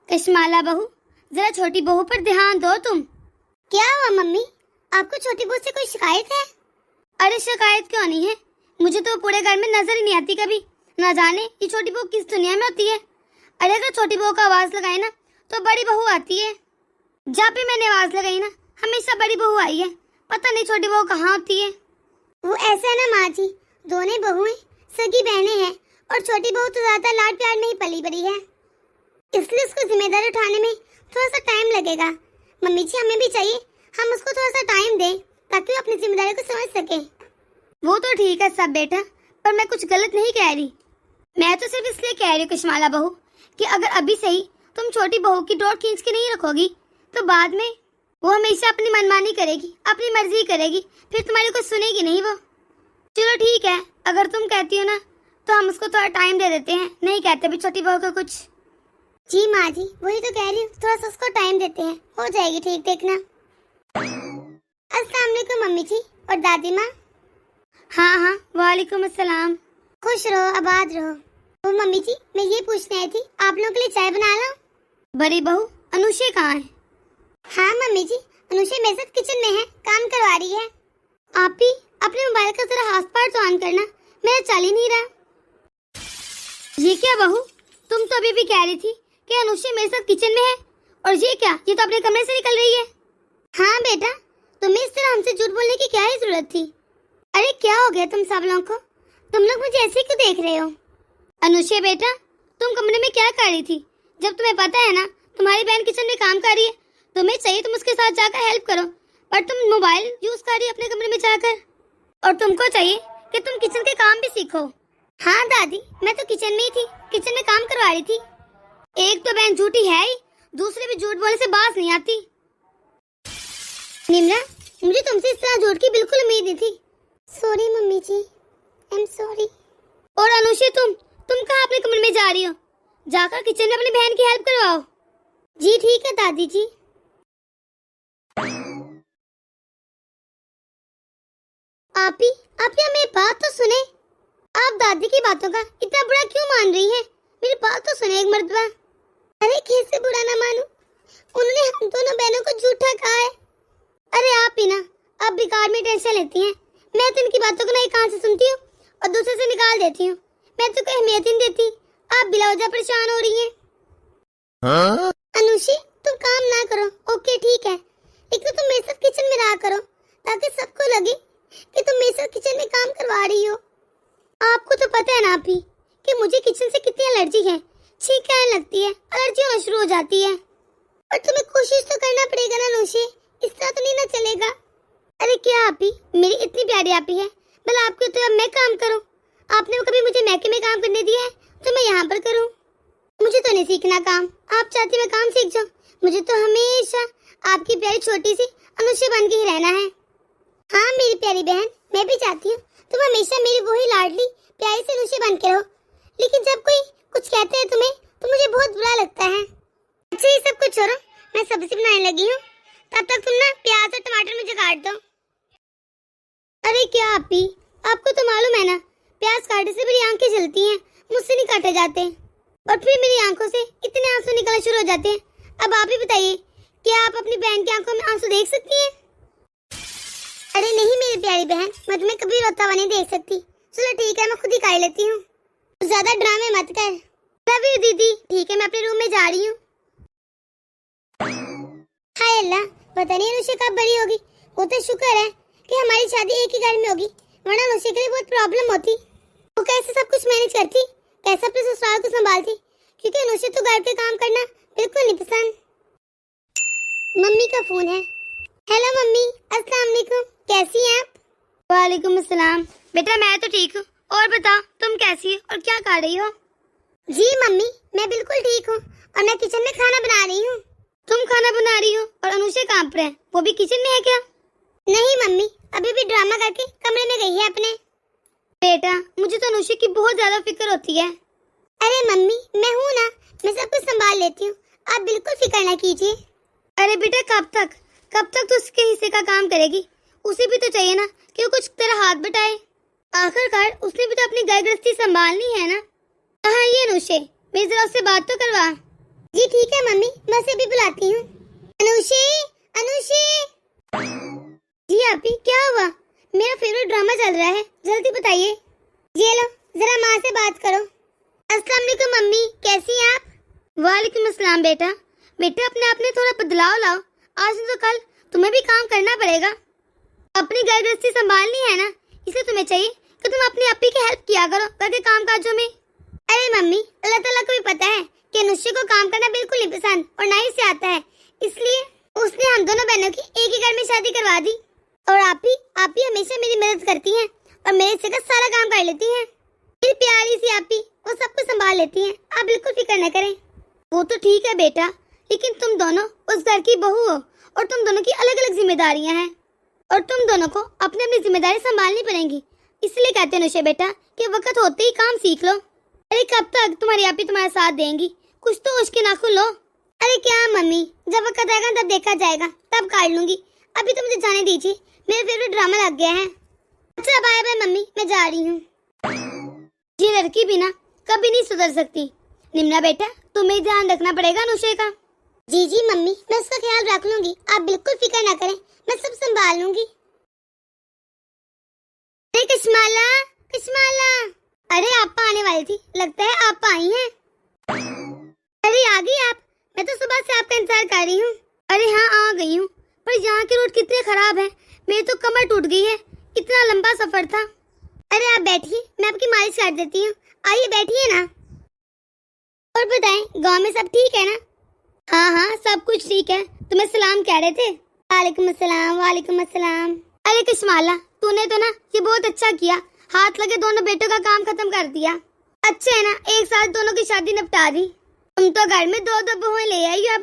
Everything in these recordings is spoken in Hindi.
कशमाला बहू, जरा छोटी बहू पर ध्यान दो तुम। क्या हुआ मम्मी, आपको छोटी बहू से कोई शिकायत है? अरे शिकायत क्यों नहीं है, मुझे तो पूरे घर में नजर ही नहीं आती कभी। ना जाने ये छोटी बहू किस दुनिया में होती है। अरे अगर छोटी बहू का आवाज लगाए ना तो बड़ी बहू आती है। जब भी मैंने आवाज लगाई ना हमेशा बड़ी बहू आई है। पता नहीं छोटी बहू कहाँ होती है। वो ऐसा है ना माँ जी, दोनों बहुएं सगी बहनें हैं और छोटी बहू तो ज्यादा लाड प्यार में ही पली बड़ी है, इसलिए उसको जिम्मेदारी उठाने में थोड़ा सा टाइम लगेगा। मम्मी जी हमें भी चाहिए हम उसको थोड़ा सा टाइम दें ताकि वो अपनी जिम्मेदारी को समझ सके। वो तो ठीक है सब बेटा, पर मैं कुछ गलत नहीं कह रही। मैं तो सिर्फ इसलिए कह रही हूँ कशमाला बहू कि अगर अभी सही तुम छोटी बहू की डोर खींच के नहीं रखोगी तो बाद में वो हमेशा अपनी मनमानी करेगी, अपनी मर्जी करेगी, फिर तुम्हारी कुछ सुनेगी नहीं वो। चलो ठीक है, अगर तुम कहती हो ना तो हम उसको थोड़ा टाइम दे देते हैं, नहीं कहते भी छोटी बहू को कुछ। जी माँ जी, वही तो कह रही हूँ, थोड़ा सा उसको टाइम देते हैं, हो जाएगी ठीक, देखना। अस्सलाम वालेकुम मम्मी जी और दादी माँ। हाँ हाँ, वालेकुम अस्सलाम। खुश रहो, आबाद रहो। तो मम्मी जी मैं ये पूछने आई थी, आप लोगों के लिए चाय बना लो? बड़ी बहू अनुषे कहाँ है? हाँ मम्मी जी, अनुषा मेरे साथ किचन में है, काम करवा रही है। आप ही अपने मोबाइल का जरा हॉटस्पॉट तो ऑन करना, मेरा चल ही नहीं रहा। ये क्या बहू, तुम तो अभी भी कह रही थी कि अनुषा मेरे साथ किचन में है, और ये क्या, ये तो अपने कमरे से निकल रही है। हाँ बेटा, तुम्हें इस तरह हमसे झूठ बोलने की क्या ही जरूरत थी? अरे क्या हो गया तुम सब लोगों को, तुम लोग मुझे ऐसे क्यों देख रहे हो? अनुषा बेटा, तुम कमरे में क्या कर रही थी? जब तुम्हें पता है ना तुम्हारी बहन किचन में काम कर रही है, तुम्हें चाहिए तुम उसके साथ जाकर हेल्प करो, पर तुम मोबाइल यूज कर रही हो अपने कमरे में जाकर। और तुमको चाहिए कि तुम किचन के काम भी सीखो। हाँ दादी, मैं तो किचन में ही थी, किचन में काम करवा रही थी। एक तो बहन झूठी है ही, दूसरे भी झूठ बोलने से बात नहीं आती। निम्रा, मुझे तुमसे इस तरह झूठ की बिल्कुल उम्मीद नहीं थी। Sorry mummy ji, I am sorry. और अनुषा तुम कहाँ अपने कमरे में जा रही हो? जाकर किचन में अपनी बहन की हेल्प करवाओ। जी ठीक है दादी जी। आप ही हमें बात तो सुने, आप दादी की बातों का इतना बुरा क्यों मान रही हैं? मेरी बात तो सुने एक मर्तबा। अरे कैसे बुरा ना मानूं, उन्होंने हम दोनों बहनों को झूठा कहा है। अरे आप ही ना अब बेकार में टेंशन लेती हैं। मैं तो इनकी बातों को ना एक कान से सुनती हूँ और दूसरे से निकाल देती हूँ। मैं तो कोई अहमियत ही नहीं देती, आप बिला वजह परेशान हो रही हैं। हाँ? अनुषी तुम काम ना करो, ओके ठीक है, लेकिन तुम मेरे साथ किचन में रहा करो ताकि सबको लगे कि तुम मेरे साथ किचन में काम करवा रही हो। आपको तो पता है ना आप ही कि मुझे किचन से कितनी एलर्जी है, छींक आने लगती है, एलर्जी होना शुरू हो जाती है। और तुम्हें कोशिश तो करना पड़ेगा ना अनुषी, इस तरह तो नहीं ना चलेगा। अरे क्या आप ही मेरी इतनी प्यारी आप ही है, भला आपके तो अब मैं काम करूं? आपने कभी मुझे मैके में काम करने दिया है तो मैं यहाँ पर करूं? मुझे तो नहीं सीखना काम, आप चाहती मैं काम सीख जाऊं? मुझे तो हमेशा आपकी प्यारी छोटी सी अनुषा बन के ही रहना है। हाँ मेरी प्यारी बहन, मैं भी चाहती हूँ तुम हमेशा मेरी वही लाडली प्यारी सी अनुषा बन के रहो, लेकिन जब कोई कुछ कहते हैं तुम्हें तो मुझे बहुत बुरा लगता है। अच्छा ये सब कुछ छोड़ो, मैं सब्जी बनाने लगी हूँ, तब तक तुम ना प्याज और टमाटर मुझे काट दो। अरे क्या आप ही, आपको तो मालूम है ना प्याज काटने से मेरी आंखें जलती हैं, मुझसे नहीं काटे जाते, और फिर मेरी आंखों से इतने आंसू निकलना शुरू हो जाते हैं। अब आप ही बताइए, क्या आप अपनी बहन की आंखों में आंसू देख सकती हैं? अरे नहीं मेरी प्यारी बहन, मैं तुम्हें कभी रोता हुआ नहीं देख सकती। चलो ठीक है, मैं खुद ही काट लेती हूँ, ज्यादा ड्रामे मत कर। लव यू दीदी, ठीक है मैं अपने रूम में जा रही हूँ। हाय अल्लाह, पता नहीं अनुषा कब बड़ी होगी। वो तो शुक्र है कि हमारी शादी एक ही घर में होगी, वरना अनुषा के लिए बहुत प्रॉब्लम होती। वो कैसे सब कुछ मैनेज करती, कैसे अपने ससुराल को संभालती, क्योंकि अनुषा तो घर के काम करना बिल्कुल नहीं पसंद। मम्मी का फोन है। हेलो मम्मी, अस्सलाम वालेकुम, कैसी हैं आप? वालेकुम अस्सलाम। बेटा मैं तो ठीक हूँ, और बताओ तुम कैसी हो और क्या कर रही हो? जी मम्मी मैं बिल्कुल ठीक हूँ, और मैं किचन में खाना बना रही हूँ। तुम खाना बना रही हो और अनुषा कहाँ पर है? वो भी किचन में है क्या? नहीं मम्मी, अभी भी ड्रामा करके कमरे में गई है अपने। बेटा मुझे तो अनुषा की बहुत ज्यादा फिक्र होती है। अरे मम्मी मैं हूँ ना, मैं सब कुछ संभाल लेती हूँ, आप बिल्कुल फिक्र ना कीजिए। अरे बेटा कब तक तो उसके हिस्से का काम करेगी? उसे भी तो चाहिए ना कि वो कुछ तेरा हाथ बटाए। आखिरकार उसने भी तो अपनी घर गृहस्थी संभालनी है ना। कहाँ ये अनुषा, मेरी जरा उससे बात तो करवा। जी ठीक है मम्मी, मैं उसे अभी बुलाती हूँ। अनुषे, अनुषे। जी आपी, क्या हुआ? मेरा फेवरेट ड्रामा चल रहा है, जल्दी बताइए। ये लो, जरा माँ से बात करो। अस्सलाम वालेकुम मम्मी, कैसी हैं आप? वालेकुम अस्सलाम बेटा। बेटा अपने आप में थोड़ा बदलाव लाओ, आज नहीं तो कल तुम्हें भी काम करना पड़ेगा। अपनी घर गृहस्थी संभालनी है ना, इसलिए तुम्हें चाहिए कि तुम अपनी अपी की हेल्प किया करो घर के काम काजों में। अरे मम्मी, अल्लाह ताला को भी पता है कि अनुष्या को काम करना बिल्कुल नहीं पसंद और ना ही से आता है, इसलिए उसने हम दोनों बहनों की एक ही घर में शादी करवा दी। और आप ही हमेशा मेरी मदद करती हैं और मेरे से का सारा काम कर लेती हैं। मेरी प्यारी सी आप ही, वो सब कुछ संभाल लेती हैं, आप बिल्कुल फिक्र न करें। वो तो ठीक है बेटा, लेकिन तुम दोनों उस घर की बहू हो और तुम दोनों की अलग अलग जिम्मेदारियां हैं और तुम दोनों को अपनी अपनी जिम्मेदारी संभालनी पड़ेंगी। इसलिए कहते हैं नुशे बेटा कि वक्त होते ही काम सीख लो। अरे कब तक तुम्हारी आप ही तुम्हारा साथ देंगी, कुछ तो उसके नाखुन लो। अरे क्या मम्मी, जब वक्त आएगा तब देखा जाएगा, तब काट लूंगी। अभी तो मुझे जाने दीजिए, मेरे फेवरेट ड्रामा लग गया है। अच्छा बाय बाय मम्मी, मैं जा रही हूँ। ये लड़की भी ना कभी नहीं सुधर सकती। निम्रा बेटा, तुम्हें ध्यान रखना पड़ेगा अनुषे का। जी जी मम्मी, मैं उसका ख्याल रख लूंगी, आप बिल्कुल फिक्र ना करें, मैं सब संभाल लूंगी। अरे कश्माला, कश्माला। अरे आप आने वाली थी, लगता है आप आई हैं। अरे आ गई आप, मैं तो सुबह से आपका इंतजार कर रही हूँ। अरे हाँ आ गई हूँ, पर यहाँ के रोड कितने खराब हैं, मेरी तो कमर टूट गई है, इतना लंबा सफर था। अरे आप बैठिए, मैं आपकी मालिश कर देती हूँ, आइए बैठिए ना। और बताएं, गांव में सब ठीक है ना? हाँ हाँ सब कुछ ठीक है। तुम्हें सलाम कह रहे थे। वालेकुम अस्सलाम, वालेकुम अस्सलाम। अरे कश्माला, तूने तो ना ये बहुत अच्छा किया, हाथ लगे दोनों बेटों का काम खत्म कर दिया। अच्छा है ना, एक साथ दोनों की शादी निपटा दी। तुम तो घर में दो दो बहुएं ले आई हो,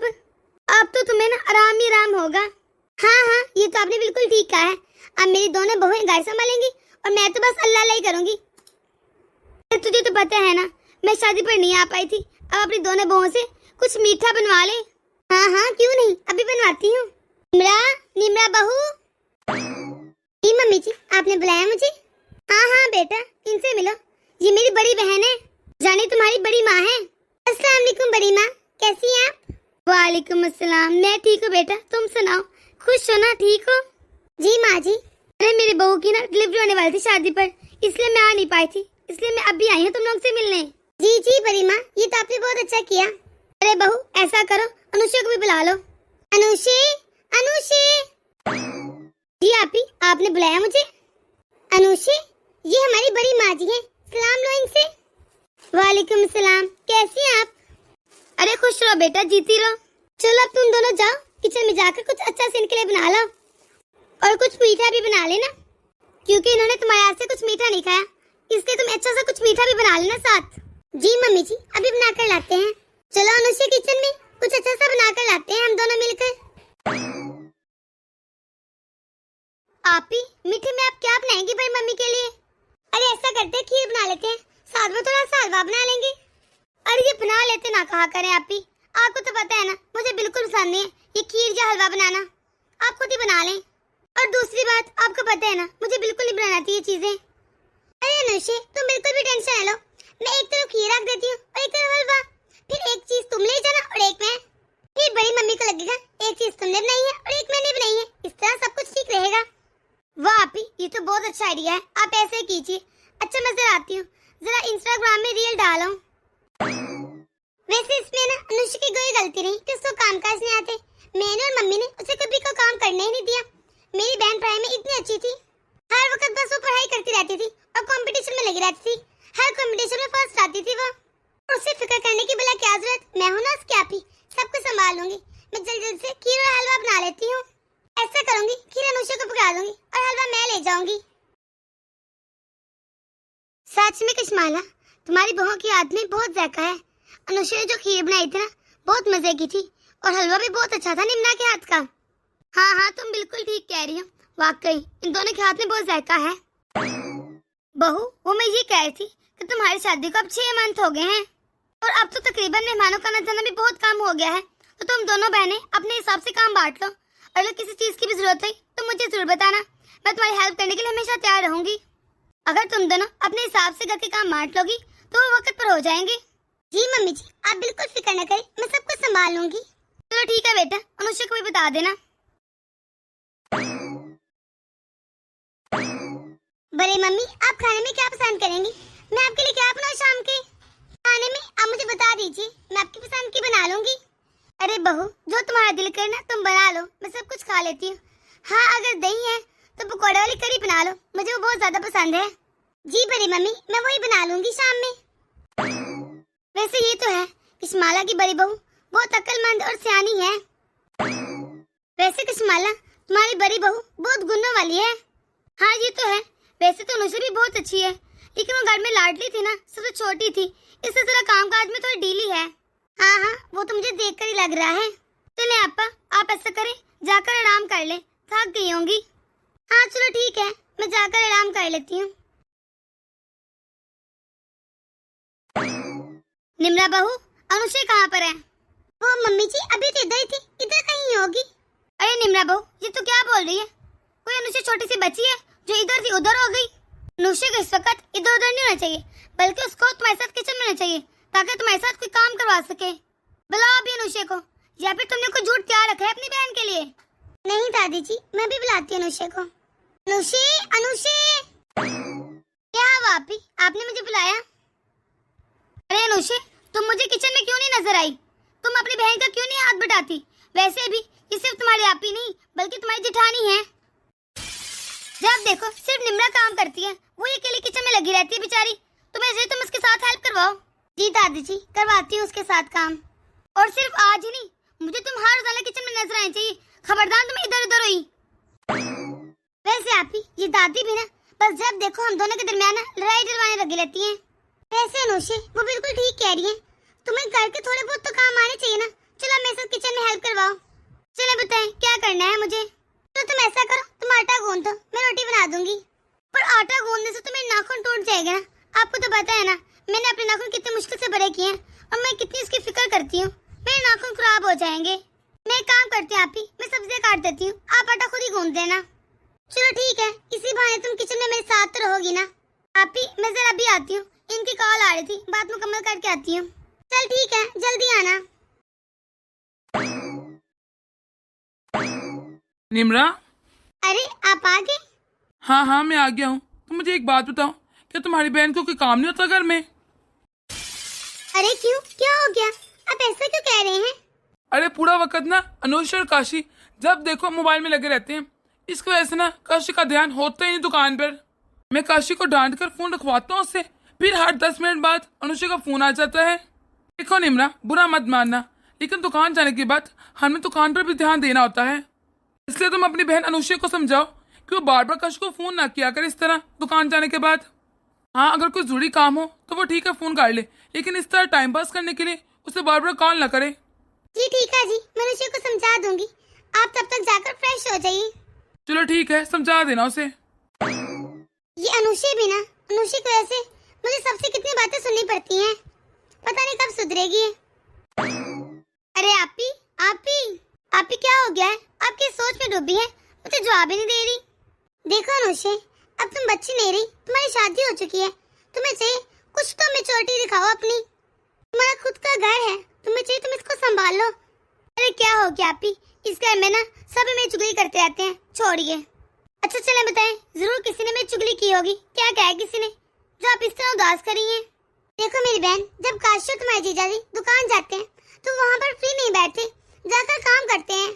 अब तो तुम्हें ना आराम ही आराम होगा। हाँ हाँ, ये तो आपने बिल्कुल ठीक कहा है। अब मेरी दोनों बहुएं घर संभालेंगी और मैं तो बस अल्लाह अल्लाह ही करूंगी। तुझे तो पता है ना, मैं शादी पर नहीं आ पाई थी, अब अपनी दोनों बहुओं से कुछ मीठा बनवा ले। हाँ हाँ क्यों नहीं, अभी बनवाती हूँ। निम्रा, निम्रा बहू। जी मम्मी जी, आपने बुलाया मुझे? हाँ हाँ बेटा, इनसे मिलो, ये मेरी बड़ी बहन है, जाने तुम्हारी बड़ी माँ है। अस्सलाम वालेकुम बड़ी माँ, कैसी हैं आप? वालेकुम अस्सलाम, मैं ठीक हूँ बेटा, तुम सुनाओ, खुश हो ना, ठीक हो? जी माँ जी। अरे मेरी बहू की ना डिलीवरी होने वाली थी शादी पर, इसलिए मैं आ नहीं पाई थी, इसलिए मैं अभी आई हूँ तुम लोग से मिलने। जी जी बड़ी माँ, ये तो आपने बहुत अच्छा किया। अरे बहू ऐसा करो, अनुषे को भी बुला लो। अनुषे, अनुषे। जी आपी, आपने बुलाया मुझे? अनुषे, ये हमारी बड़ी माँ जी हैं, सलाम लो इनसे। वालेकुम सलाम, कैसी हैं आप? अरे खुश रहो बेटा, जीती रहो। चलो अब तुम दोनों जाओ, किचन में जाकर कुछ अच्छा से इनके लिए बना लो और कुछ मीठा भी बना लेना, क्योंकि इन्होंने तुम्हारे हाथ से कुछ मीठा नहीं खाया, इसलिए तुम अच्छा सा कुछ मीठा भी बना लेना साथ। जी मम्मी जी, अभी बनाकर लाते हैं। चलो अनुष्या, किचन में कुछ अच्छा सा बनाकर लाते हैं हम दोनों मिलकर। आप ही मीठे में आप क्या बनाएंगी भाई मम्मी के लिए? अरे ऐसा करते हैं, खीर बना लेते हैं, साथ में थोड़ा सा हलवा बना लेंगे। अरे ये बना लेते ना कहा करें आप ही, आपको तो पता है ना मुझे बिल्कुल पसंद नहीं है ये खीर या हलवा बनाना, आप खुद ही बना लें। और दूसरी बात, आपको पता है ना मुझे बिल्कुल नहीं बनाना आती ये चीजें। अरे अनुषे, तुम बिल्कुल भी टेंशन न लो, मैं एक तरफ खीर रख देती हूँ और एक तरफ हलवा, फिर एक चीज तुम ले जाना और एक मैं, फिर बड़ी मम्मी को लगेगा एक चीज तुमने बनाई है और एक मैंने बनाई है, इस तरह सब कुछ ठीक रहेगा। वाह आप ही, ये तो बहुत अच्छा आइडिया है, आप ऐसे ही कीजिए। अच्छा मैं जरा आती हूँ, जरा इंस्टाग्राम में रील डालो। वैसे इसमें ना अनुष्का की कोई गलती नहीं कि उसको कामकाज नहीं आते, मैंने और मम्मी ने उसे कभी कोई काम करने ही नहीं दिया। मेरी बहन पढ़ाई में इतनी अच्छी थी, हर वक्त बस वो पढ़ाई करती रहती थी और कंपटीशन में लगी रहती थी, हर कंपटीशन में फर्स्ट आती थी वो। उससे फिक्र करने की भला क्या जरूरत, मैं हूं ना उसकी आप ही, सब कुछ संभाल लूंगी। मैं जल्दी जल्दी से खीर और हलवा बना लेती हूँ। ऐसा करूंगी, खीर अनुष्का को पकड़ा दूंगी और हलवा मैं ले जाऊंगी। सच में कश्माला, तुम्हारी बहू की याद में बहुत जायका है। अनुष्का ने जो खीर बनाई थी ना, बहुत मजे की थी और हलवा भी बहुत अच्छा था निम्ना के हाथ का। हाँ हाँ तुम बिल्कुल ठीक कह रही हो, वाकई इन दोनों के हाथ में बहुत जायका है। बहू, वो मैं ये कह रही थी कि तुम्हारी शादी को अब 6 मंथ हो गए हैं और अब तो तकरीबन मेहमानों का आना जाना भी बहुत कम हो गया है, तो तुम दोनों बहनें अपने हिसाब से काम बांट लो। अगर किसी चीज की भी जरूरत है तो मुझे जरूर बताना, मैं तुम्हारी हेल्प करने के लिए हमेशा तैयार रहूंगी। अगर तुम दोनों अपने हिसाब से घर के काम बांट लोगी तो वो वक्त पर हो जाएंगे। जी मम्मी जी, आप बिल्कुल फिक्र न करें, मैं सब कुछ संभाल लूंगी। चलो ठीक है बेटा, अनुष्का को भी बता देना। बड़े मम्मी, आप खाने में क्या पसंद करेंगी? मैं आपके लिए क्या बनाऊं शाम के खाने में? आप मुझे बता दीजिए, मैं आपकी पसंद की बना लूंगी। अरे बहू, जो तुम्हारा दिल करे ना तुम बना लो, मैं सब कुछ खा लेती हूँ। हाँ, अगर दही है तो पकौड़े वाली करी बना लो, मुझे वो बहुत ज्यादा पसंद है। जी बड़ी मम्मी, मैं वही बना लूंगी शाम में। वैसे ये तो है कशमाला की बड़ी बहू बहुत अक्लमंद और सियानी है। वैसे कशमाला, तुम्हारी बड़ी बहू बहुत गुणों वाली है। हाँ ये तो है। वैसे तो अनुषा भी बहुत अच्छी है, लेकिन वो घर में लाडली थी ना, सबसे छोटी थी, इससे जरा कामकाज में थोड़ी ढीली है। हाँ हाँ, वो तो मुझे देखकर ही लग रहा है। चले आपा, आप ऐसा करें, जाकर आराम कर ले, थक गई होंगी। हाँ चलो ठीक है, मैं जाकर आराम कर लेती हूँ। निम्रा बहू, अनुषा कहाँ पर है? वो मम्मी जी अभी तो इधर ही थी, इधर कहीं होगी। अरे निम्रा बहू, ये तो क्या बोल रही है? कोई अनुषा छोटी सी बच्ची है जो इधर थी उधर हो गई? अनुषा को इस वक्त इधर उधर नहीं होना चाहिए, बल्कि उसको तुम्हारे साथ किचन में होना चाहिए, ताकि तुम्हारे साथ कोई काम करवा सके। बुलाओ अभी अनुषा को, या फिर तुमने कोई झूठ तैयार रखा है अपनी बहन के लिए? नहीं दादी जी, मैं भी बुलाती हूँ अनुषा को। अनुषा, अनुषा। क्या हुआ आपी, आपने मुझे बुलाया? अरे अनुषा, तुम मुझे किचन में क्यों नहीं नजर आई? तुम अपनी बहन का क्यों नहीं हाथ बटाती? वैसे भी ये सिर्फ तुम्हारी आपी नहीं, बल्कि तुम्हारी जेठानी है। जब देखो सिर्फ निम्रा काम करती है, वो अकेली किचन में लगी रहती है बेचारी। तुम उसके साथ हेल्प करवाओ। जी दादी जी, करवाती हूँ उसके साथ काम। और सिर्फ आज ही नहीं, मुझे तुम हर रोजाना किचन में नजर आनी चाहिए। खबरदार तुम इधर उधर हुई। वैसे आपी, ये दादी भी ना, बस जब देखो हम दोनों के दरमियान लड़ाई डलवाने लगी रहती हैं। वैसे अनुषा, वो बिल्कुल ठीक कह रही है, तुम्हें घर के थोड़े बहुत तो काम आने चाहिए ना। चलो मेरे साथ किचन में हेल्प करवाओ। चले बताएं क्या करना है मुझे? तो तुम ऐसा करो, तुम आटा गूंद दो, मैं रोटी बना दूंगी। पर आटा गूंदने से तो मेरे नाखून टूट जाएगा ना। आपको तो पता है ना, मैंने अपने नाखून कितने मुश्किल से बड़े किए हैं, और मैं कितनी इसकी फिक्र करती हूँ। मेरे नाखून खराब हो जाएंगे। मैं एक काम करती हूँ आपी, मैं सब्जियां काट देती हूँ, आप आटा खुद ही गूंद देना। चलो ठीक है, इसी बहाने तुम किचन में मेरे साथ तो रहोगी ना। आपी मैं जरा अभी आती हूँ, इनकी कॉल आ रही थी, बात मुकम्मल करके आती हूँ। चल ठीक है, जल्दी आना। निम्रा, अरे आप आ गए? हाँ हाँ मैं आ गया हूँ। तो मुझे एक बात बताओ, क्या तुम्हारी बहन को कोई काम नहीं होता घर में? अरे क्यों, क्या हो गया? आप ऐसा क्यों कह रहे हैं? अरे पूरा वक्त ना अनुषा और काशी जब देखो मोबाइल में लगे रहते हैं। इसकी वजह से ना काशी का ध्यान होता ही नहीं दुकान पर। मैं काशी को डांट कर फोन रखवाता हूँ उससे, फिर हर 10 मिनट बाद अनुषा का फोन आ जाता है। देखो निम्रा, बुरा मत मानना, लेकिन दुकान जाने के बाद हमें दुकान पर भी ध्यान देना होता है। इसलिए तुम अपनी बहन अनुषा को समझाओ कि वो बार बार काशी को फोन ना किया कर इस तरह दुकान जाने के बाद। हाँ, अगर कोई जरूरी काम हो तो वो ठीक है फोन कर ले, लेकिन इस तरह टाइम पास करने के लिए उसे बार बार कॉल ना करे। जी ठीक है जी, मैं अनुषा को समझा दूंगी। आप तब तक जाकर फ्रेश हो जाइए। चलो ठीक है, समझा देना उसे। ये अनुषा भी ना, अनुषा की वजह से मुझे सबसे कितनी बातें सुननी पड़ती हैं। पता नहीं कब सुधरेगी। अरे आपी, आपी, आपी क्या हो गया है? आपकी सोच में डूबी है, मुझे जवाब ही नहीं दे रही। देखो अनुषा, अब तुम बच्ची नहीं रही, तुम्हारी शादी हो चुकी है। तुम्हें चाहिए कुछ तो मैच्योरिटी दिखाओ अपनी। तुम्हारा खुद का घर है, तुम्हें चाहिए तुम इसको संभाल लो। अरे क्या हो गया आपी, इस घर में ना सब मेरी चुगली करते रहते हैं, छोड़िए। अच्छा चले बताएं, जरूर किसी ने मेरी चुगली की होगी। क्या कहा है किसी ने जो आप इस तरह उदास कर रही हैं? देखो मेरी बहन, जब काशी और तुम्हारे जीजा जी दुकान जाते हैं तो वहाँ पर फ्री नहीं बैठते, जाकर काम करते हैं।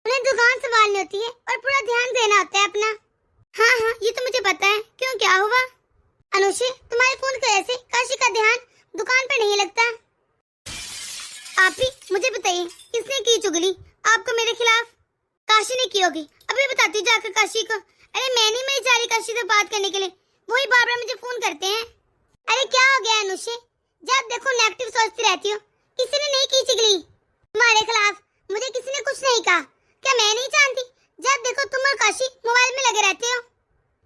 उन्हें दुकान संभालनी होती है और पूरा ध्यान देना होता है अपना। हाँ हाँ, ये तो मुझे पता है। क्यों, क्या हुआ? अनुषा, तुम्हारे फोन की वजह से काशी का ध्यान दुकान पर नहीं लगता। आपी मुझे बताइए, किसने की चुगली आपको मेरे खिलाफ? काशी ने की होगी, अभी बताती हूँ जाकर काशी को। अरे मैं नहीं, मैं जा रही काशी से बात करने के लिए, वही बार बार मुझे फोन करते हैं। अरे क्या हो गया अनुषा, जब देखो नेगेटिव सोचती रहती हो। किसी ने नहीं की चुगली तुम्हारे खिलाफ, मुझे किसी ने कुछ नहीं कहा। क्या मैं नहीं जानती? जब देखो तुम और काशी मोबाइल में लगे रहते हो।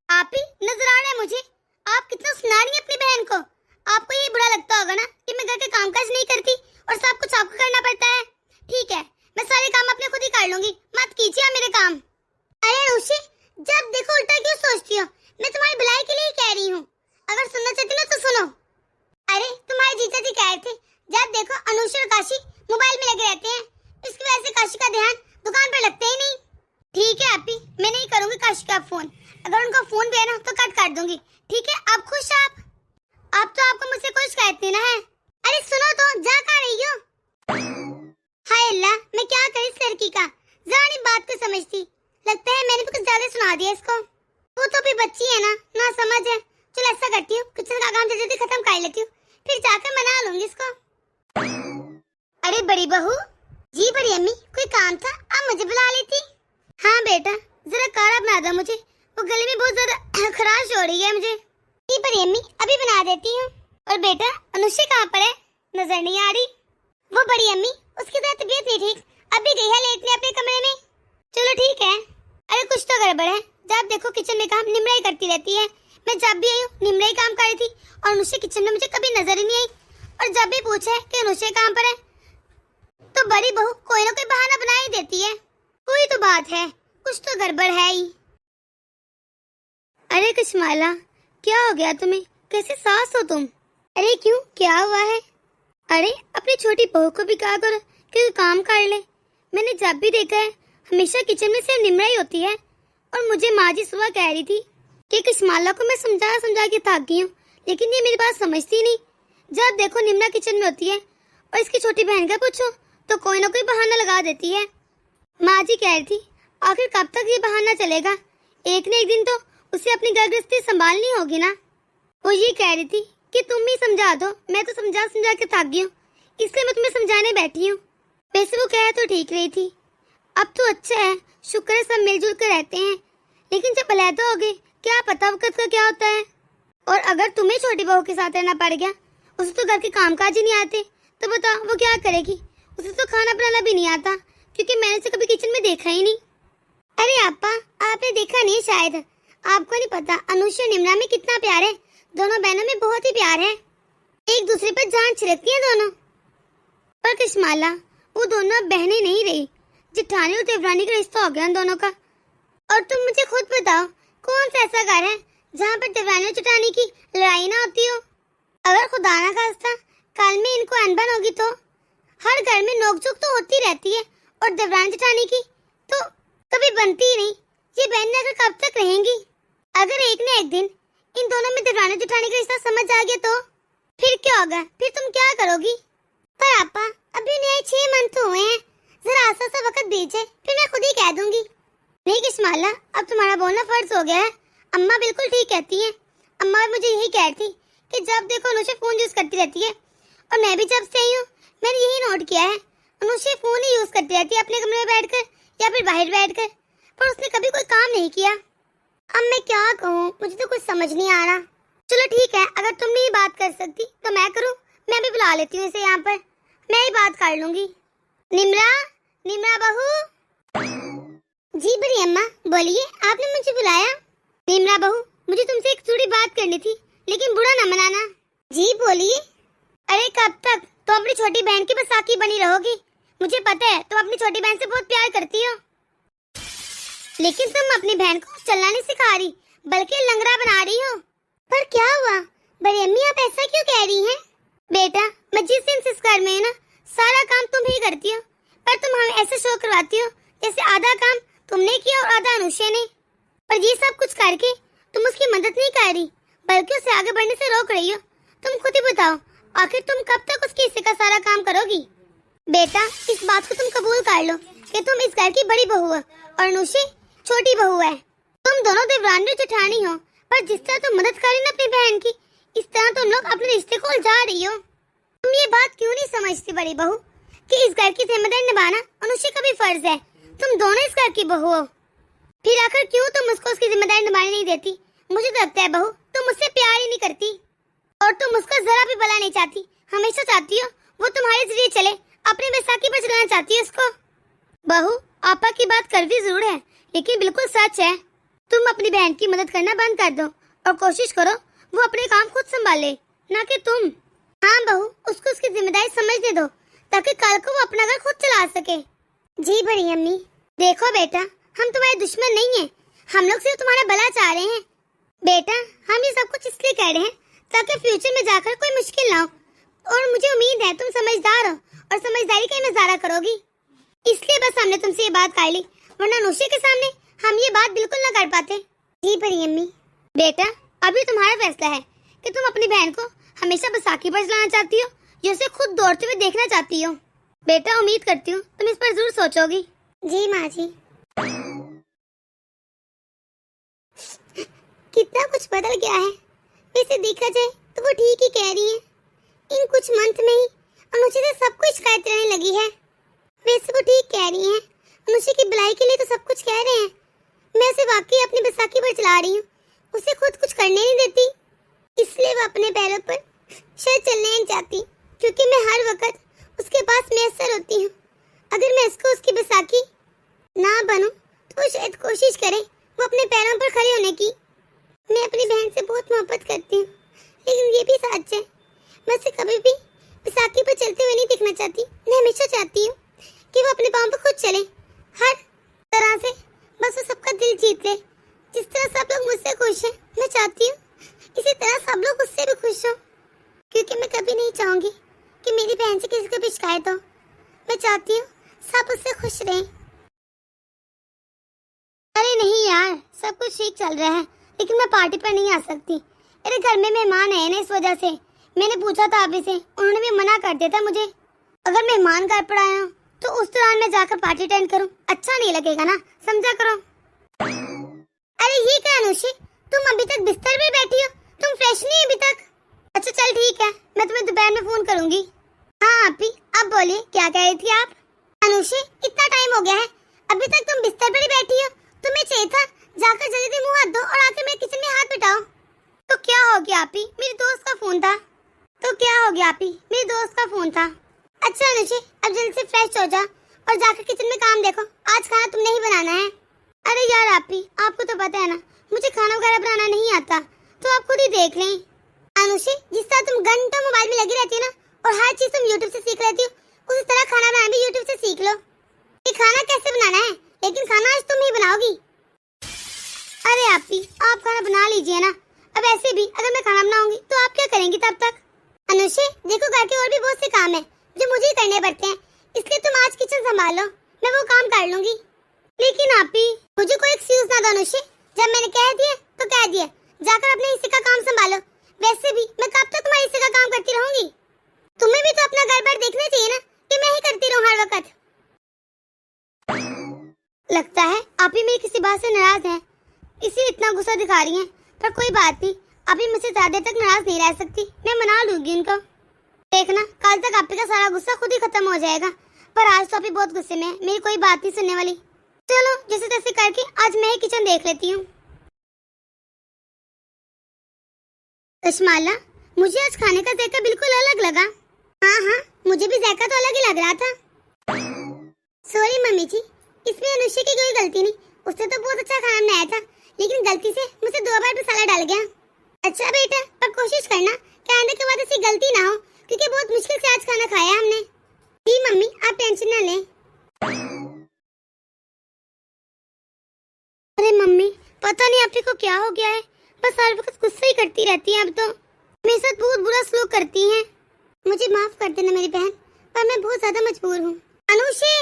आप ही नजर आ रहा है मुझे, आप कितना सुना रही हैं अपनी बहन को। आपको ये बुरा लगता होगा ना कि मैं घर के कामकाज नहीं करती और सब कुछ आपको करना पड़ता है। ठीक है, मैं सारे काम अपने खुद ही कर लूंगी, मत कीजिए आप मेरे काम। अरे अनुषा, जब देखो उल्टा क्यों सोचती हो? मैं तुम्हारी भलाई के लिए ही कह रही हूँ। अगर सुनना चाहती ना तो सुनो। अरे तुम्हारे जीजा जी कह रहे थे, जब ठीक है आपी, मैं नहीं करूंगी काशी का फोन। अगर उनका फोन भी है ना तो कट कर दूंगी। ठीक है, आप खुश आप? अब तो आपको मुझसे कोई शिकायत नहीं ना है। अरे सुनो तो, जा कहाँ रही हो? हाय अल्लाह, मैं क्या करूं इस लड़की का, जरा नहीं बात को समझती। लगता है मैंने भी कुछ ज्यादा सुना दिया इसको। वो तो भी बच्ची है ना समझ है। चलो ऐसा करती हूँ, किचन का काम जल्दी खत्म कर लेती हूँ, फिर जाकर मना लूंगी इसको। अरे बड़ी बहू। जी बड़ी अम्मी, कोई काम था, आप मुझे बुला लेती। हाँ बेटा, जरा काढ़ा बना दो मुझे, वो गले में बहुत ज्यादा खराश हो रही है मुझे। जी बड़ी अम्मी, अभी बना देती हूँ। और बेटा अनुष्या कहाँ पर है, नजर नहीं आ रही? वो बड़ी अम्मी, उसकी तो तबीयत नहीं ठीक, अभी गई है लेटने अपने कमरे में। चलो ठीक है। अरे कुछ तो गड़बड़ है, जब देखो किचन में काम निमरा ही करती रहती है। मैं जब भी आई हूँ निमरा ही काम कर रही थी और अनुष्या किचन में मुझे कभी नजर ही नहीं आई। और जब भी पूछा है कि अनुष्या कहाँ पर है तो बड़ी बहू कोई ना कोई बहाना बना ही देती है। कोई तो बात है, कुछ तो गड़बड़ है ही। अरे कशमाला, क्या हो गया तुम्हें? कैसे सास हो तुम? अरे क्यों, क्या हुआ है? अरे अपनी छोटी बहू को भी कहा करो कि काम कर ले। मैंने जब भी देखा है हमेशा किचन में सिर्फ निमरा ही होती है। और मुझे माँ जी सुबह कह रही थी कि कशमाला को मैं समझा के थक गई हूँ, लेकिन ये मेरी बात समझती नहीं। जब देखो निमरा किचन में होती है और इसकी छोटी बहन का पूछो तो कोई ना कोई बहाना लगा देती है। माँ जी कह रही थी आखिर कब तक ये बहाना चलेगा, एक न एक दिन तो उसे अपनी घर गृहस्थी संभालनी होगी ना। वो ये कह रही थी कि तुम ही समझा दो, मैं तो समझा के थक गई हूँ, इसलिए मैं तुम्हें समझाने बैठी हूँ। वैसे वो कह तो ठीक रही थी। अब तो अच्छा है, शुक्र है सब मिलजुल कर रहते हैं, लेकिन जब अलहदा हो गए क्या पता वक्त का क्या होता है। और अगर तुम्हें छोटी बहू के साथ रहना पड़ गया, उसे तो घर के कामकाज ही नहीं आते, तो बताओ वो क्या करेगी? उसे तो खाना बनाना भी नहीं आता, क्योंकि मैंने उसे कभी किचन में देखा ही नहीं। अरे आपा, आपने देखा नहीं शायद, आपको नहीं पता अनुष्या निमरा में कितना प्यार है। दोनों बहनों में बहुत ही प्यार है, एक दूसरे पर जान छिड़कती हैं दोनों। पर कशमाला, वो दोनों अब बहनें नहीं रही, जेठानी और देवरानी का रिश्ता हो गया उन दोनों का। और तुम मुझे खुद बताओ, कौन सा ऐसा घर है जहाँ पर देवरानी और जेठानी की लड़ाई ना होती हो? अगर खुदा ना खास्ता कल में इनको अनबन होगी तो हर घर में नोकझोंक तो होती रहती है, और देवरानी जेठानी की तो कभी बनती ही नहीं। ये बहनें अगर कब तक रहेंगी? अगर एक न एक दिन इन दोनों में देवरानी जेठानी का रिश्ता समझ आ गया तो फिर क्या होगा? फिर तुम क्या करोगी? पर आपा, अभी नए 6 मंथ हुए हैं, जरा आसा सा वक्त बीत जाए, फिर मैं खुद ही कह दूंगी। नहीं किस्माला, अब तुम्हारा बोलना फर्ज हो गया है। अम्मा बिल्कुल ठीक कहती हैं। अम्मा मुझे यही कहती कि जब देखो अनुष्या फोन यूज करती रहती है, और मैं भी जब से आई हूँ मैंने यही नोट किया है, अनुष्या फोन ही यूज करती रहती है अपने कमरे में बैठकर या फिर बाहर बैठकर, पर उसने कभी कोई काम नहीं किया। अब मैं क्या कहूँ, मुझे तो कुछ समझ नहीं आ रहा। चलो ठीक है, अगर तुम नहीं बात कर सकती तो मैं करूँ, मैं भी बुला लेती हूँ इसे यहाँ पर, मैं ही बात कर लूंगी। निमरा, निमरा बहू। जी बड़ी अम्मा, बोलिए, आपने मुझे बुलाया? निमरा बहू, मुझे तुमसे एक थोड़ी बात करनी थी, लेकिन बुरा ना मनाना। जी बोलिए। अरे कब तक तो अपनी छोटी बहन की बसाकी बनी रहोगी? मुझे पता है तुम अपनी छोटी बहन से बहुत प्यार करती हो, लेकिन तुम अपनी बहन को चलना नहीं सिखा रही, बल्कि लंगड़ा बना रही हो। पर क्या हुआ बड़ी अम्मी, आप ऐसा क्यों कह रही हैं? बेटा, मैं जिस दिन इस घर में है ना, सारा काम तुम ही करती हो, पर तुम हमें ऐसे शो करवाती हो जैसे आधा काम तुमने किया और आधा अनुष्या ने। पर ये सब कुछ करके तुम उसकी मदद नहीं कर रही, बल्कि उसे आगे बढ़ने से रोक रही हो। तुम खुद ही बताओ, आखिर तुम कब तक उसके हिस्से का सारा काम करोगी? बेटा, इस बात को तुम कबूल कर लो कि तुम इस घर की बड़ी बहू है और अनुष्या छोटी बहू है। तुम दोनों देवरानी और जेठानी हो, पर जिस तरह तुम मदद कर रही ना अपनी बहन की, इस तरह तुम लोग अपने रिश्ते को उलझा रही हो। तुम ये बात क्यों नहीं समझती बड़ी बहू कि इस घर की जिम्मेदारी निभाना अनुष्या का भी फर्ज है। तुम दोनों इस घर की बहू हो, फिर आखिर क्यों तुम उसको उसकी जिम्मेदारी निभाने नहीं देती? मुझे तो लगता है बहू, तुम उससे प्यार ही नहीं करती, और तुम उसका जरा भी भला नहीं चाहती। हमेशा चाहती हो वो तुम्हारे जरिए चले, अपनी बैसाखी पर चलाना चाहती है उसको। बहू, आपा की बात कड़वी जरूर है, लेकिन बिल्कुल सच है। तुम अपनी बहन की मदद करना बंद कर दो और कोशिश करो वो अपने काम खुद संभाले, ना कि तुम। हाँ बहू, उसको उसकी जिम्मेदारी समझने दो, ताकि कल को वो अपना घर खुद चला सके। जी बड़ी अम्मी। देखो बेटा, हम तुम्हारे दुश्मन नहीं हैं, हम लोग सिर्फ तुम्हारा भला चाह रहे हैं। बेटा, हम ये सब कुछ इसलिए कह रहे हैं ताकि फ्यूचर में जाकर कोई मुश्किल ना हो, और मुझे उम्मीद है तुम समझदार हो और समझदारी का नजारा करोगी। इसलिए बस हमने तुमसे ये बात कर ली, वरना अनुष्या के सामने हम ये बात बिल्कुल ना कर पाते। जी परी अम्मी। बेटा, अभी तुम्हारा फैसला है कि तुम अपनी बहन को हमेशा बैसाखी पर चलाना चाहती हो या उसे खुद दौड़ते हुए देखना चाहती हो। बेटा, उम्मीद करती हूँ तुम इस पर जरूर सोचोगी। जी माँ जी। कितना कुछ बदल गया है। वैसे देखा जाए तो वो ठीक ही कह रही है। इन कुछ मंथ में ही अनुषा से सब कुछ शिकायत रहने लगी है। वैसे वो ठीक कह रही है। अनुषा की भलाई के लिए तो सब कुछ कह रहे हैं। मैं उसे वाकई अपनी बैसाखी पर चला रही हूँ, उसे खुद कुछ करने नहीं देती। इसलिए वो अपने पैरों पर शायद चलने नहीं चाहती, क्योंकि मैं हर वक्त उसके पास मैसर होती हूँ। अगर मैं इसको उसकी बैसाखी ना बनूं तो वो शायद कोशिश करे वो अपने पैरों पर खड़े होने की। मैं अपनी बहन से बहुत मोहब्बत करती हूँ, लेकिन ये भी सच है, मैं उसे कभी भी बैसाखी पर चलते हुए नहीं देखना चाहती। मैं हमेशा चाहती हूँ कि वो अपने पाँव पर खुद चले, हर तरह से। बस वो सबका दिल जीत ले। जिस तरह सब लोग मुझसे खुश हैं, मैं चाहती हूँ इसी तरह सब लोग उससे भी खुश हों, क्योंकि मैं कभी नहीं चाहूँगी कि मेरी बहन से किसी को भी शिकायत हो। मैं चाहती हूँ सब उससे खुश रहें। अरे नहीं यार, सब कुछ ठीक चल रहा है, लेकिन मैं पार्टी पर नहीं आ सकती। मेरे घर में मेहमान आए ना, इस वजह से। मैंने पूछा था अभी से, उन्होंने भी मना कर दिया था मुझे। अगर मेहमान घर पर आए हो तो उस दौरान मैं जाकर पार्टी अटेंड करूं, अच्छा नहीं लगेगा ना, समझा करो। अरे ये क्या अनुषा, तुम अभी तक बिस्तर पे बैठी हो, तुम फ्रेश नहीं अभी तक? अच्छा चल ठीक है, मैं तुम्हें दोपहर में फोन करूंगी। हाँ आपी, अब बोलिए, क्या कह रही थी आप? अनुषा, इतना टाइम हो गया है, अभी तक तुम बिस्तर पर ही बैठी हो। तुम्हें चाहिए था जाकर जल्दी मुंह हाथ धो और आकर मेरे किचन में हाथ बिठाओ। तो क्या हो गया आपी, मेरी दोस्त का फोन था। अच्छा अनुषा, अब जल्दी से फ्रेश हो जा और जाकर किचन में काम देखो। आज खाना तुमने ही बनाना है। अरे यार आपी, आपको तो पता है ना मुझे खाना वगैरह बनाना नहीं आता, तो आप खुद ही देख लें। अनुषा, जिस तरह तुम घंटों मोबाइल में लगी रहती हो ना, और हर चीज तुम यूट्यूब से सीख लेती हो, उसी तरह खाना बनाना भी यूट्यूब से सीख लो। ये खाना कैसे बनाना है, लेकिन खाना आज तुम ही बनाओगी। अरे आपी, आप खाना बना लीजिए ना। अब ऐसे भी अगर मैं खाना बनाऊंगी तो आप क्या करेंगी तब तक? अनुषा, देखो घर के और भी बहुत से काम है जो मुझे ही करने पड़ते हैं, इसलिए तुम आज किचन संभाल लो, मैं वो काम कर लूंगी। लेकिन आपी, मुझे कोई एक्सक्यूज ना दो अनुषा, जब मैंने कह दिया तो कह दिया, जाकर अपने हिस्से का काम संभालो। वैसे भी मैं कब तक तुम्हारे हिस्से का काम करती रहूंगी? तुम्हें भी तो अपना घर बार देखना चाहिए ना, कि मैं ही करती रहूं हर वक्त। लगता है आप ही मेरी किसी बात से नाराज हैं, इसीलिए इतना गुस्सा दिखा रही हैं। पर कोई बात नहीं, आप ही मुझसे ज्यादा तक नाराज नहीं रह सकती, मैं मना लूंगी उनको। देखना, कल तक आप ही का सारा गुस्सा खुद ही खत्म हो जाएगा। पर आज तो आप ही बहुत गुस्से में है, मेरी कोई बात नहीं सुनने वाली। चलो जैसे तैसे करके आज मैं ही किचन देख लेती हूँ। रश्माला, मुझे आज खाने का जायका बिल्कुल अलग लगा। हाँ, मुझे भी जायका तो अलग ही लग रहा था। सॉरी मम्मी जी, इसमें अनुषा की कोई गलती नहीं, उसने तो बहुत अच्छा खाना बनाया था, लेकिन गलती से मुझसे 2 बार मसाला डाल गया। अच्छा बेटा, पर कोशिश करना कि आने के बाद ऐसी गलती ना हो, क्योंकि बहुत मुश्किल से आज खाना खाया हमने। जी मम्मी, आप टेंशन ना लें। अरे मम्मी, पता नहीं आप ही को क्या हो गया है, बस हर वक्त गुस्सा ही करती रहती हैं। अब तो मेरे साथ बहुत बुरा सलूक करती हैं। मुझे माफ कर देना मेरी बहन, पर मैं बहुत ज्यादा मजबूर हूँ। अनुषा,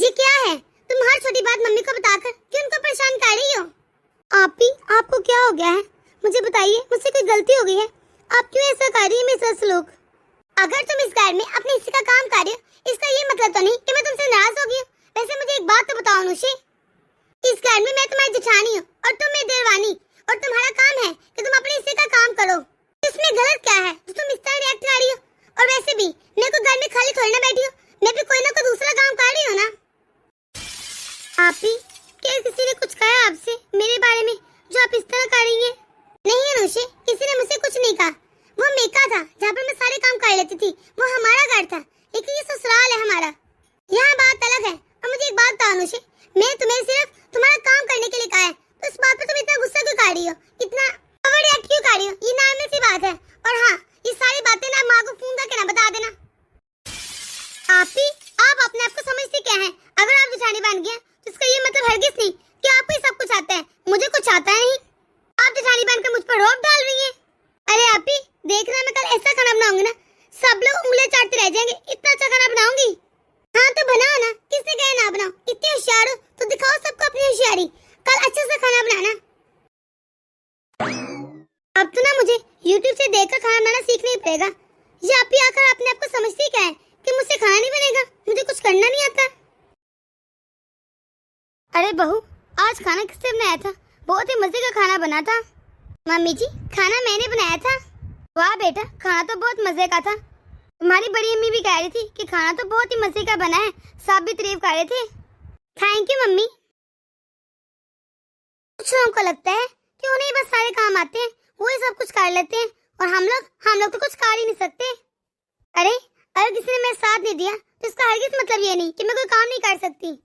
जी क्या है, तुम हर छोटी बात मम्मी को बताकर क्यों उनको परेशान कर रही हो? आप ही, आपको क्या हो गया है, मुझे बताइए, मुझसे कोई गलती हो गई है? आप क्यों ऐसा कर रही है मेरे साथ सलूक? अगर तुम इस घर में अपने हिस्से का काम कर रही हो, इसका ये मतलब तो नहीं कि मैं तुमसे नाराज हो गई हूँ। वैसे मुझे एक बात तो बताओ अनुषा, इस घर में मैं तुम्हारी जेठानी हूँ और तुम मेरी देवरानी, और तुम्हारा काम है कि तुम अपने हिस्से का काम करो। इसमें गलत क्या है जो तुम इस तरह रिएक्ट कर रही हो? और वैसे भी मैं कोई घर में खाली थोड़ी ना बैठी हूँ, मैं भी कोई ना कोई दूसरा काम कर रही हूँ ना। आप ही, क्या किसी ने कुछ कहा आपसे मेरे बारे में जो आप इस तरह कर रही हैं? नहीं अनुषा, किसी ने मुझसे कुछ नहीं कहा। वो मेका था जहाँ पर मैं सारे काम कर लेती थी, वो हमारा घर था, लेकिन ये ससुराल है हमारा, यहाँ बात अलग है। और मुझे एक बात बताओ अनुषा, मैं तुम्हें सिर्फ तुम्हारा काम करने के लिए कहा है, तो इस बात पर तुम इतना गुस्सा क्यों कर रही हो, इतना ओवर रिएक्ट क्यों कर रही हो? ये नॉर्मल सी बात है। और हाँ, ये सारी बातें ना माँ को फोन करके ना बता देना। आप ही, आप अपने आप को समझती क्या है? अगर आप जेठानी बन गए तो इसका ये मतलब हरगिज नहीं कि आपको सब कुछ आता है, मुझे कुछ आता नहीं। आप जेठानी बनकर मुझ पर रोब डाल रही हैं। अरे आप ही, देखना मैं कल ऐसा खाना बनाऊंगी ना, सब लोग उंगलियां चाटते रह जाएंगे, इतना अच्छा खाना बनाऊंगी। हाँ तो बनाओ ना, किसने कहा ना बनाओ? इतनी होशियार हो तो दिखाओ सबको अपनी रही। कल अच्छे से खाना बनाना। अब तो ना मुझे YouTube से देखकर खाना बनाना सीखना ही पड़ेगा। ये आप ही आकर आपने आपको समझती क्या है कि मुझसे खाना नहीं बनेगा, मुझे कुछ करना नहीं आता। अरे बहू, आज खाना किसने बनाया था? बहुत ही मजे का खाना बना था। मम्मी जी, खाना मैंने बनाया था। वाह बेटा, खाना तो बहुत मजे का था। तुम्हारी बड़ी अम्मी भी कह रही थी कि खाना तो बहुत ही मजे का बना है, सब भी तारीफ कर रहे थे। Thank you mummy. कुछ लोगों को लगता है कि उन्हें बस सारे काम आते हैं, वो ही सब कुछ कर लेते हैं, और हम लोग तो कुछ कर ही नहीं सकते। अरे अगर किसी ने मेरा साथ नहीं दिया तो इसका हरगिज़ मतलब ये नहीं कि मैं कोई काम नहीं कर सकती।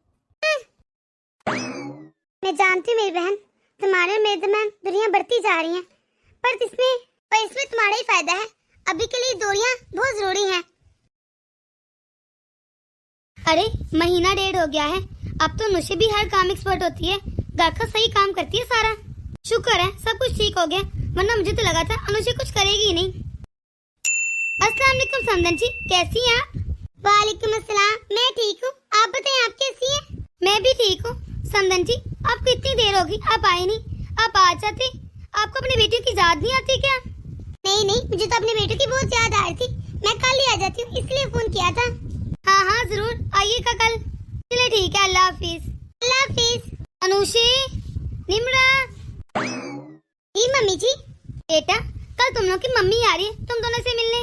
मैं जानती हूँ मेरी बहन, तुम्हारे और मेरे दरमियान दूरियां बढ़ती जा रही हैं, पर इसमें तुम्हारा ही फायदा है। अभी के लिए दूरियां बहुत जरूरी हैं। अरे महीना डेढ़ हो गया है, अब तो नुशे भी हर काम एक्सपर्ट होती है, घर का सही काम करती है सारा। शुक्र है सब कुछ ठीक हो गया, वरना मुझे तो लगा था अनुषा कुछ करेगी ही नहीं। अस्सलाम वालेकुम समदन जी, कैसी हैं आप? वालेकुम अस्सलाम, मैं ठीक हूँ, आप बताएं आप कैसी हैं? मैं भी ठीक हूँ। समदन जी, आपको इतनी देर होगी, आप आए नहीं, आप आ जाते। आपको अपनी बेटी की याद नहीं आती क्या? नहीं, मुझे तो अपने बेटे की बहुत याद आ रही थी। मैं कल ही आ जाती हूँ, इसलिए फोन किया था। हाँ जरूर आइएगा कल। चलिए ठीक है, अल्लाह हाफिज। अल्लाह हाफिज। अनुषे, निम्रा। जी मम्मी जी। बेटा, कल तुम लोग की मम्मी आ रही है तुम दोनों से मिलने।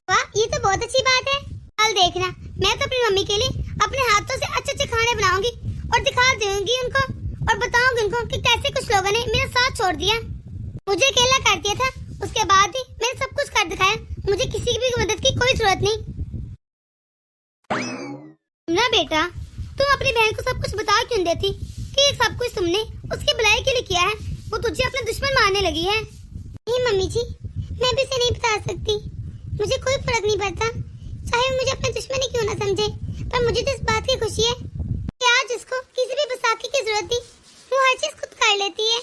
वाह, ये तो बहुत अच्छी बात है। कल देखना, मैं तो अपनी मम्मी के लिए अपने हाथों से अच्छे खाने बनाऊंगी और दिखा दूंगी उनको, और बताऊंगी उनको कि कैसे कुछ लोगों ने मेरा साथ छोड़ दिया। मुझे अकेला कर दिया था, उसके बाद भी मैंने सब कुछ कर दिखाया। मुझे किसी की भी मदद की कोई जरूरत नहीं। ना बेटा, तुम अपनी बहन को सब कुछ बता क्यों देती कि ये सब कुछ तुमने उसकी भलाई के लिए किया है? वो तुझे अपने दुश्मन मानने लगी है। नहीं मम्मी जी, मैं भी इसे नहीं बता सकती। मुझे कोई फर्क नहीं पड़ता, चाहे मुझे अपने दुश्मन ही क्यों ना समझे, पर मुझे तो इस बात की खुशी है कि आज उसको किसी भी बसाखी की जरूरत थी, वो हर चीज खुद कर लेती है।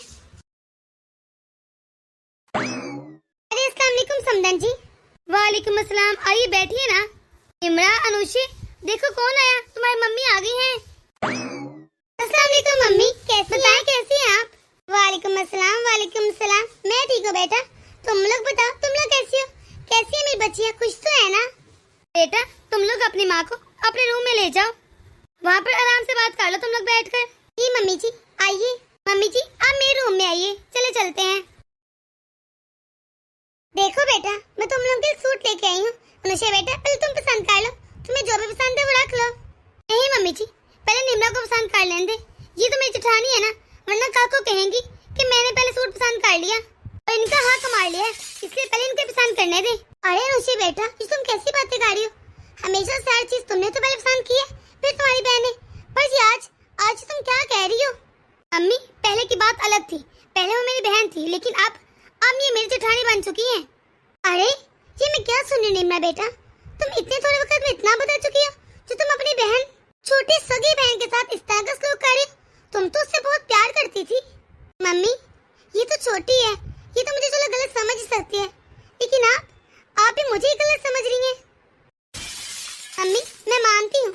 अरे अस्सलाम वालेकुम समदन जी। वालेकुम अस्सलाम, आइए बैठिए ना। इमरा, अनुषे, देखो कौन आया, तुम्हारी मम्मी आ गई हैं। अस्सलाम वालेकुम मम्मी, कैसी हैं आप? वालेकुम अस्सलाम। मैं ठीक हूँ बेटा, तुम लोग बताओ, तुम लोग कैसी हो? कैसी है मेरी बच्चियाँ, खुश तो है ना? बेटा, तुम लोग अपनी माँ को अपने रूम में ले जाओ, वहाँ पर आराम से बात कर लो तुम लोग बैठकर। जी मम्मी जी, आइए। मम्मी जी, आप मेरे रूम में आइए, चले चलते हैं। देखो बेटा, मैं तुम लोग के लिए सूट लेके आई हूँ। अनुषा बेटा, पहले तुम पसंद कर लो, तुम्हें जो भी पसंद है वो रख लो। नहीं मम्मी जी, पहले निम्रा को पसंद कर लेने दे, ये तो मेरी जेठानी है ना, वरना काको कहेंगी कि मैंने पहले सूट पसंद कर लिया और इनका हक मार लिया, इसलिए पहले इनके पसंद करने दे। अरे अनुषा बेटा, ये तुम कैसी बातें कर रही हो? हमेशा से हर चीज तुमने तो पहले पसंद की है, फिर तुम्हारी बहन ने। पर ये आज तुम क्या कह रही हो? मम्मी, पहले की बात अलग थी, पहले वो मेरी बहन थी, लेकिन अब ये मेरी जेठानी बन चुकी है। अरे ये मैं क्या सुन रही हूँ निम्रा बेटा, तुम इतने थोड़े वक्त में इतना बदल चुकी हो जो तुम अपनी बहन, छोटी सगी बहन के साथ इस तरह का सलूक कर रही हो। तुम तो उससे बहुत प्यार करती थी। मम्मी, ये तो छोटी है, ये तो मुझे चलो गलत समझ सकती है, लेकिन आप भी मुझे ही गलत समझ रही हैं। मम्मी, मैं मानती हूँ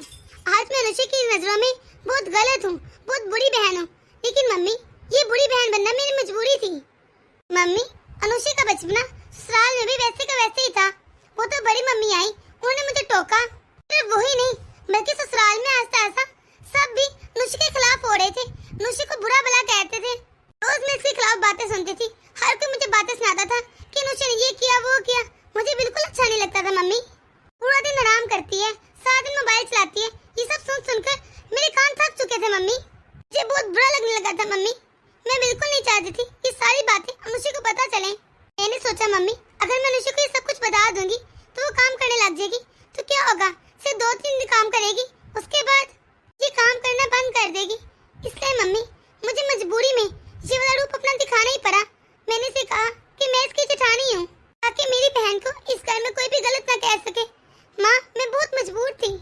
आज मैं अनुषा की नजरों में बहुत गलत हूँ, बहुत बुरी बहन हूँ, लेकिन मम्मी ये बुरी बहन बनना मेरी मजबूरी थी। मम्मी, अनुषा का बचपना ससुराल में भी वैसे का वैसे ही था। वो तो बड़ी मम्मी आई, उन्होंने मुझे टोका, सिर्फ वही नहीं बल्कि ससुराल में आस्ता आस्ता सब भी अनुषा के खिलाफ हो रहे थे, अनुषा को बुरा भला कहते थे। रोज मैं इसके खिलाफ बातें सुनती थी, हर कोई मुझे बातें सुनाता था कि अनुषा ने ये किया वो किया, मुझे बिल्कुल अच्छा नहीं लगता था। मम्मी पूरा दिन आराम करती है, सारा दिन मोबाइल चलाती है, ये सब सुनकर मेरे कान थक चुके थे। मम्मी मुझे बहुत बुरा लगने लगा था। मम्मी मैं बिल्कुल नहीं चाहती थी ये सारी बातें अनुषा को पता चले। मैंने सोचा मम्मी, अगर मैं अनुषा को ये सब कुछ बता दूंगी तो वो काम करने लग जाएगी, तो क्या होगा, सिर्फ 2-3 दिन काम करेगी, उसके बाद ये काम करना बंद कर देगी। इसलिए मम्मी मुझे मजबूरी में ये वाला रूप अपना दिखाना ही पड़ा। मैंने इसे कहा कि मैं इसकी जेठानी हूँ, ताकि मेरी बहन को इस घर में कोई भी गलत ना कह सके। माँ, मैं बहुत मजबूर थी।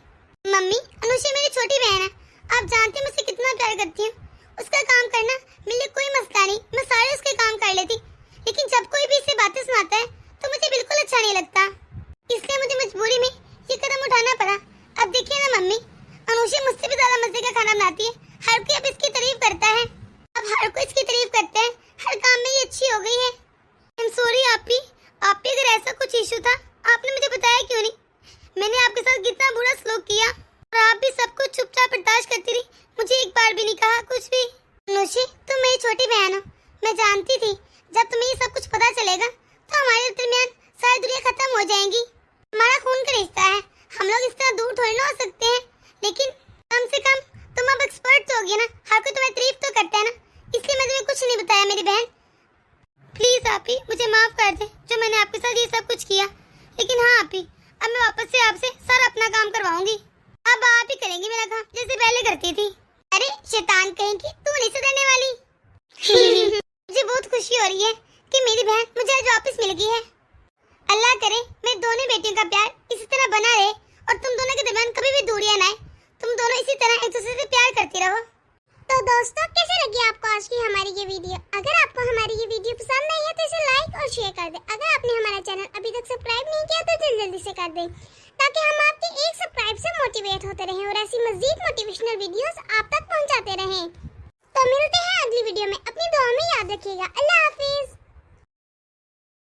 मम्मी, अनुषा मेरी छोटी बहन है, आप जानते हैं मुझसे कितना प्यार करती हूँ। उसका काम करना मेरे लिए कोई मसला नहीं, मैं सारे उसके काम कर लेती, लेकिन जब कोई भी इसे बातें सुनाता है तो मुझे बिल्कुल अच्छा नहीं लगता, इसलिए मुझे मजबूरी में ये कदम उठाना पड़ा। अब देखिए ना मम्मी, अनुषा मुझसे भी ज्यादा मजे का खाना बनाती है, हर कोई अब इसकी तारीफ करता है। अब हर कोई इसकी तारीफ करते हैं, हर काम में ये अच्छी हो गई है। आई एम सॉरी आपी अगर ऐसा कुछ इशू था आपने मुझे बताया क्यों नहीं? मैंने आपके साथ कितना बुरा सलूक किया और आप भी सब कुछ चुपचाप बर्दाश्त करती रही, मुझे एक बार भी नहीं कहा कुछ भी। अनुषी तुम मेरी छोटी बहन हो, मैं जानती थी जब तुम्हें ये सब कुछ पता चलेगा तो हमारे दरमियान सारी दुनिया खत्म हो जाएगी। हमारा खून का रिश्ता है, हम लोग इस तरह दूर थोड़ी ना हो सकते हैं, लेकिन कम से कम तुम अब एक्सपर्ट तो होगी ना, हर कोई तुम्हें तारीफ तो करता है ना, इसलिए मैं तुम्हें कुछ नहीं बताया मेरी बहन। प्लीज आपी मुझे माफ कर दे जो मैंने आपके साथ ये सब कुछ किया, लेकिन हाँ आपी अब मैं वापस से आपसे सारा अपना काम करवाऊंगी। अब आप ही करेंगी मेरा काम जैसे पहले करती थी। अरे शैतान कहेंगी, तू नहीं सुधरने वाली। मुझे बहुत खुशी हो रही है कि मेरी बहन मुझे आज वापस मिल गई है। अल्लाह करे मेरी दोनों बेटियों का प्यार इसी तरह बना रहे और तुम दोनों के दरमियान कभी भी दूरियां ना आए, तुम दोनों इसी तरह एक दूसरे से प्यार करती रहो। तो दोस्तों कैसे लगी आपको आज की हमारी ये वीडियो? अगर आपको हमारी ये वीडियो पसंद आई है तो इसे लाइक और शेयर कर दें। अगर आपने हमारा चैनल अभी तक सब्सक्राइब नहीं किया तो जल्दी से कर दें, ताकि हम आपके एक सब्सक्राइब से मोटिवेट होते रहें और ऐसी मजीद मोटिवेशनल वीडियोस आप तक पहुंचाते रहें। तो मिलते हैं अगली वीडियो में, अपनी दुआ में याद रखिएगा। अल्लाह हाफिज।